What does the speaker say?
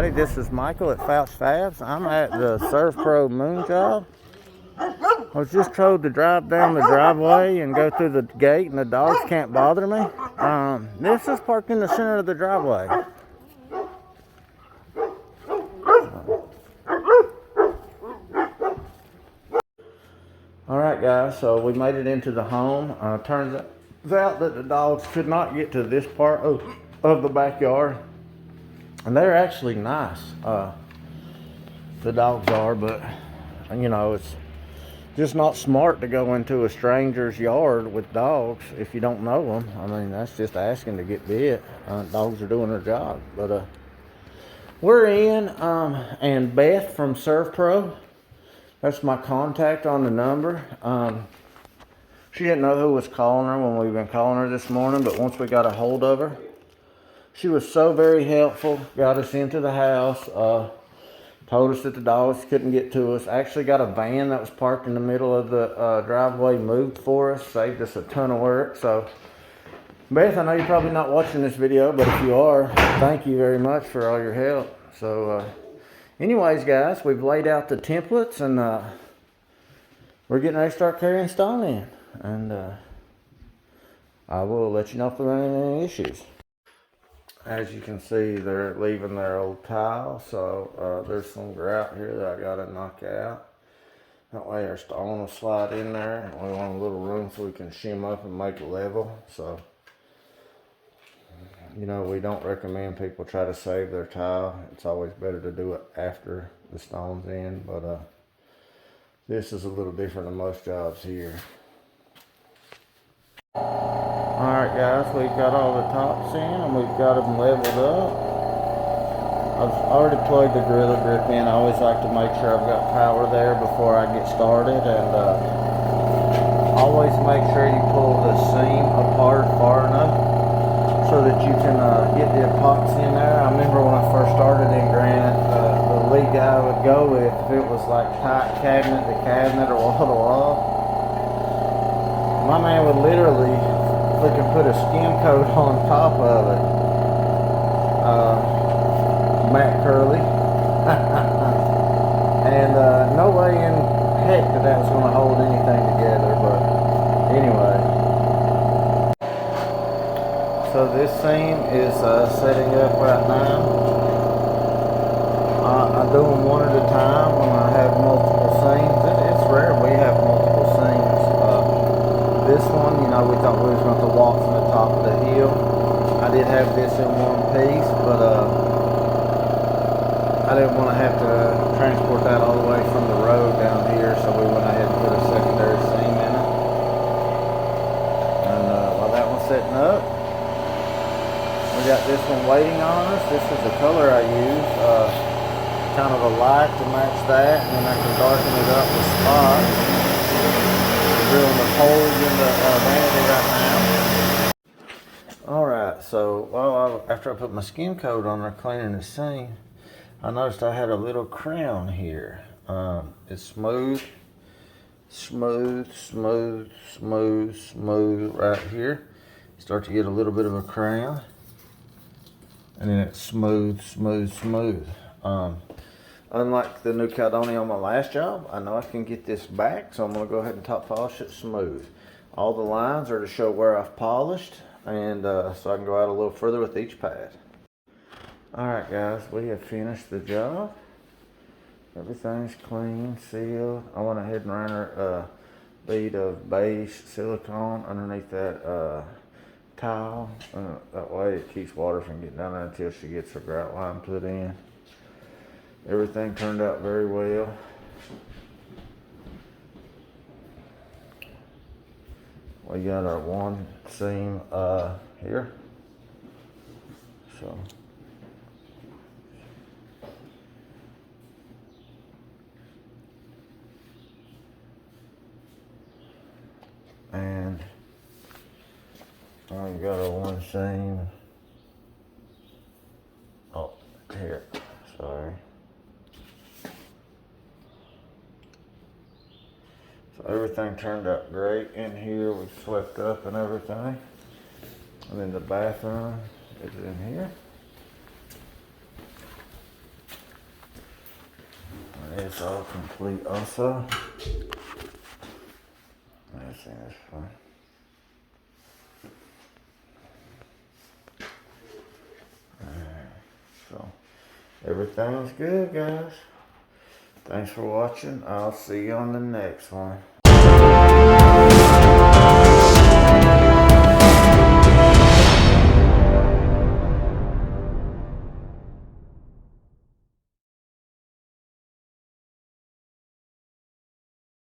everybody. This is Michael at FOUCH FABS. I'm at the ServPro Moon job. I was just told to drive down the driveway and go through the gate, and the dogs can't bother me. This is parked in the center of the driveway. Alright guys, so we made it into the home. Turns out that the dogs could not get to this part of the backyard. And they're actually nice. The dogs are, but you know, it's just not smart to go into a stranger's yard with dogs if you don't know them. I mean, that's just asking to get bit. Dogs are doing their job. But we're in, and Beth from ServPro, that's my contact on the number. She didn't know who was calling her when we've been calling her this morning, but once we got a hold of her, she was so very helpful. Got us into the house, told us that the dogs couldn't get to us. Actually got a van that was parked in the middle of the driveway moved for us, saved us a ton of work. So Beth, I know you're probably not watching this video, but if you are, thank you very much for all your help. So anyways guys, we've laid out the templates, and we're getting ready to start carrying stone in, and I will let you know if there are any issues. As you can see, they're leaving their old tile, so there's some grout here that I gotta knock out. That way our stone will slide in there, and we want a little room so we can shim up and make it level. So, you know, we don't recommend people try to save their tile. It's always better to do it after the stone's in, but this is a little different than most jobs here. Alright guys, we've got all the tops in and we've got them leveled up. I've already plugged the Gorilla Grip in. I always like to make sure I've got power there before I get started, and always make sure you pull the seam apart far enough so that you can get the epoxy in there. I remember when I first started in granite, the lead guy I would go with, if it was like tight cabinet to cabinet or wall to wall, my man would literally freaking put a skim coat on top of it. Matt Curley. And no way in heck that was going to hold anything together, but anyway. So this seam is setting up right now. I do them one at a time when I have multiple seams. It's rare we have multiple seams. This one, you know, we thought we was going to walk from the top of the hill. I did have this in one piece, but I didn't want to have to transport that all the way from the road down here, so we went ahead and put a secondary seam in it. And while that one's setting up, we got this one waiting on us. This is the color I used, kind of a light to match that, and then I can darken it up with spots. Drilling the holes in the vanity right now. Alright, so after I put my skim coat on there cleaning the seam, I noticed I had a little crown here. It's smooth right here. Start to get a little bit of a crown, and then it's smooth. Unlike the new Caledonia on my last job, I know I can get this back, so I'm going to go ahead and top polish it smooth. All the lines are to show where I've polished, and so I can go out a little further with each pad. Alright guys, we have finished the job. Everything's clean, sealed. I went ahead and ran a bead of beige silicone underneath that tile. That way it keeps water from getting down there until she gets her grout line put in. Everything turned out very well. We got our one seam here. So and we got our one seam. Oh, here. Sorry. So everything turned out great in here. We swept up and everything. And then the bathroom is in here. It's all complete also. Let's see this one. So everything's good, guys. Thanks for watching. I'll see you on the next one.